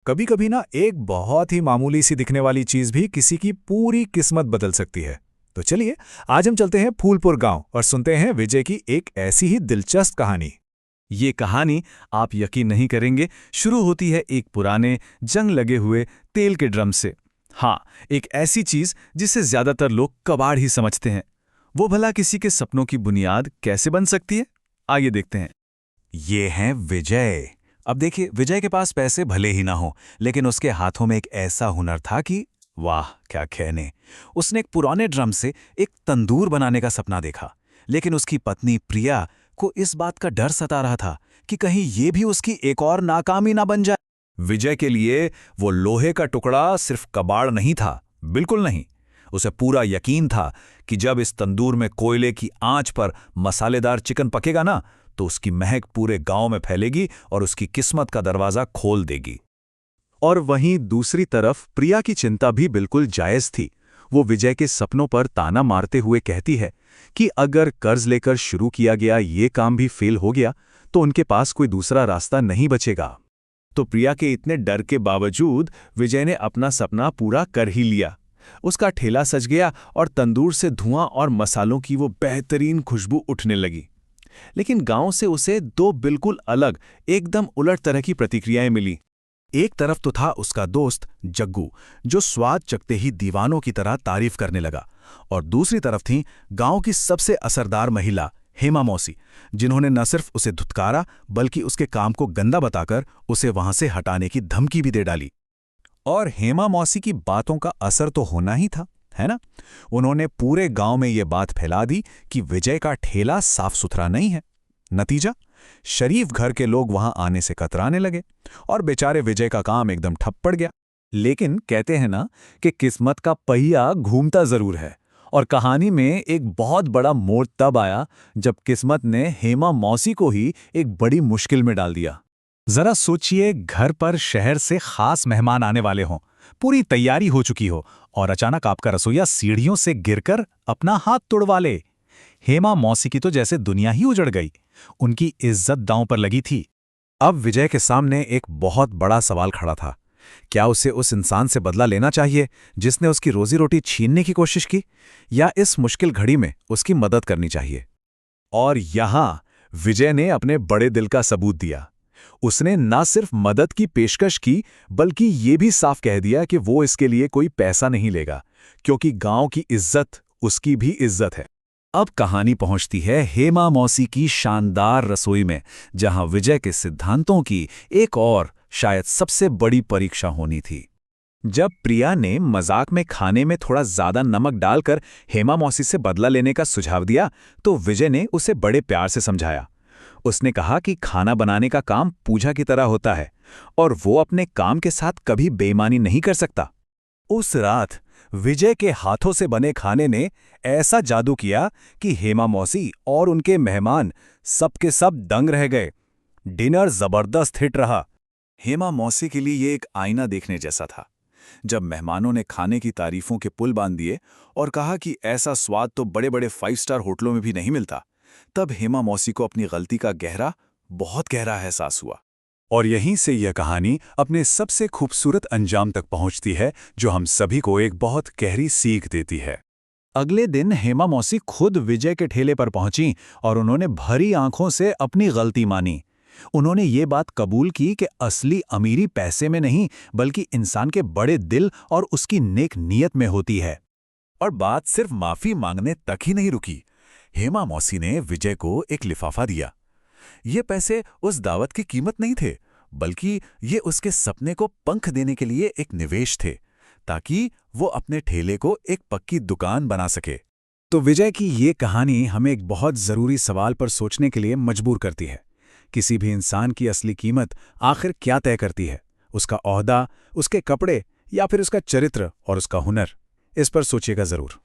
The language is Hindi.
कभी कभी ना एक बहुत ही मामूली सी दिखने वाली चीज भी किसी की पूरी किस्मत बदल सकती है। तो चलिए, आज हम चलते हैं फूलपुर गांव और सुनते हैं विजय की एक ऐसी ही दिलचस्प कहानी। ये कहानी आप यकीन नहीं करेंगे, शुरू होती है एक पुराने जंग लगे हुए तेल के ड्रम से। हाँ, एक ऐसी चीज जिसे ज्यादातर लोग कबाड़ ही समझते हैं। वो भला किसी के सपनों की बुनियाद कैसे बन सकती है? आइए देखते हैं। ये हैं विजय। अब देखिए, विजय के पास पैसे भले ही ना हो, लेकिन उसके हाथों में एक ऐसा हुनर था कि वाह क्या कहने। उसने एक पुराने ड्रम से एक तंदूर बनाने का सपना देखा, लेकिन उसकी पत्नी प्रिया को इस बात का डर सता रहा था कि कहीं ये भी उसकी एक और नाकामी ना बन जाए। विजय के लिए वो लोहे का टुकड़ा सिर्फ कबाड़ नहीं था, बिल्कुल नहीं। उसे पूरा यकीन था कि जब इस तंदूर में कोयले की आंच पर मसालेदार चिकन पकेगा ना, तो उसकी महक पूरे गांव में फैलेगी और उसकी किस्मत का दरवाजा खोल देगी। और वहीं दूसरी तरफ प्रिया की चिंता भी बिल्कुल जायज थी। वो विजय के सपनों पर ताना मारते हुए कहती है कि अगर कर्ज लेकर शुरू किया गया ये काम भी फेल हो गया तो उनके पास कोई दूसरा रास्ता नहीं बचेगा। तो प्रिया के इतने डर के बावजूद विजय ने अपना सपना पूरा कर ही लिया। उसका ठेला सज गया और तंदूर से धुआं और मसालों की वो बेहतरीन खुशबू उठने लगी। लेकिन गांव से उसे दो बिल्कुल अलग, एकदम उलट तरह की प्रतिक्रियाएं मिली। एक तरफ तो था उसका दोस्त जग्गू, जो स्वाद चखते ही दीवानों की तरह तारीफ करने लगा, और दूसरी तरफ थी गांव की सबसे असरदार महिला हेमा मौसी, जिन्होंने न सिर्फ उसे धुतकारा बल्कि उसके काम को गंदा बताकर उसे वहां से हटाने की धमकी भी दे डाली। और हेमा मौसी की बातों का असर तो होना ही था, है ना। उन्होंने पूरे गांव में ये बात फैला दी कि विजय का ठेला साफ सुथरा नहीं है। नतीजा, शरीफ घर के लोग वहां आने से कतराने लगे और बेचारे विजय का काम एकदम ठप पड़ गया। लेकिन कहते हैं ना कि किस्मत का पहिया घूमता जरूर है, और कहानी में एक बहुत बड़ा मोड़ तब आया जब किस्मत ने हेमा मौसी को ही एक बड़ी मुश्किल में डाल दिया। जरा सोचिए, घर पर शहर से खास मेहमान आने वाले हों, पूरी तैयारी हो चुकी हो, और अचानक आपका रसोइया सीढ़ियों से गिरकर अपना हाथ तुड़वा ले। हेमा मौसी की तो जैसे दुनिया ही उजड़ गई। उनकी इज्जत दांव पर लगी थी। अब विजय के सामने एक बहुत बड़ा सवाल खड़ा था। क्या उसे उस इंसान से बदला लेना चाहिए जिसने उसकी रोजी रोटी छीनने की कोशिश की, या इस मुश्किल घड़ी में उसकी मदद करनी चाहिए? और यहां विजय ने अपने बड़े दिल का सबूत दिया। उसने न सिर्फ मदद की पेशकश की, बल्कि ये भी साफ कह दिया कि वो इसके लिए कोई पैसा नहीं लेगा, क्योंकि गांव की इज्जत उसकी भी इज्जत है। अब कहानी पहुंचती है हेमा मौसी की शानदार रसोई में, जहां विजय के सिद्धांतों की एक और शायद सबसे बड़ी परीक्षा होनी थी। जब प्रिया ने मजाक में खाने में थोड़ा ज्यादा नमक डालकर हेमा मौसी से बदला लेने का सुझाव दिया, तो विजय ने उसे बड़े प्यार से समझाया। उसने कहा कि खाना बनाने का काम पूजा की तरह होता है और वो अपने काम के साथ कभी बेईमानी नहीं कर सकता। उस रात विजय के हाथों से बने खाने ने ऐसा जादू किया कि हेमा मौसी और उनके मेहमान सबके सब दंग रह गए। डिनर जबरदस्त हिट रहा। हेमा मौसी के लिए ये एक आईना देखने जैसा था। जब मेहमानों ने खाने की तारीफों के पुल बांध दिए और कहा कि ऐसा स्वाद तो बड़े बड़े 5 स्टार होटलों में भी नहीं मिलता, तब हेमा मौसी को अपनी गलती का बहुत गहरा एहसास हुआ। और यहीं से यह कहानी अपने सबसे खूबसूरत अंजाम तक पहुंचती है, जो हम सभी को एक बहुत गहरी सीख देती है। अगले दिन हेमा मौसी खुद विजय के ठेले पर पहुंची और उन्होंने भरी आंखों से अपनी गलती मानी। उन्होंने ये बात कबूल की कि असली अमीरी पैसे में नहीं, बल्कि इंसान के बड़े दिल और उसकी नेक नीयत में होती है। और बात सिर्फ माफी मांगने तक ही नहीं रुकी। हेमा मौसी ने विजय को एक लिफाफा दिया। ये पैसे उस दावत की कीमत नहीं थे, बल्कि ये उसके सपने को पंख देने के लिए एक निवेश थे, ताकि वो अपने ठेले को एक पक्की दुकान बना सके। तो विजय की ये कहानी हमें एक बहुत जरूरी सवाल पर सोचने के लिए मजबूर करती है। किसी भी इंसान की असली कीमत आखिर क्या तय करती है? उसका ओहदा, उसके कपड़े, या फिर उसका चरित्र और उसका हुनर? इस पर सोचिएगा जरूर।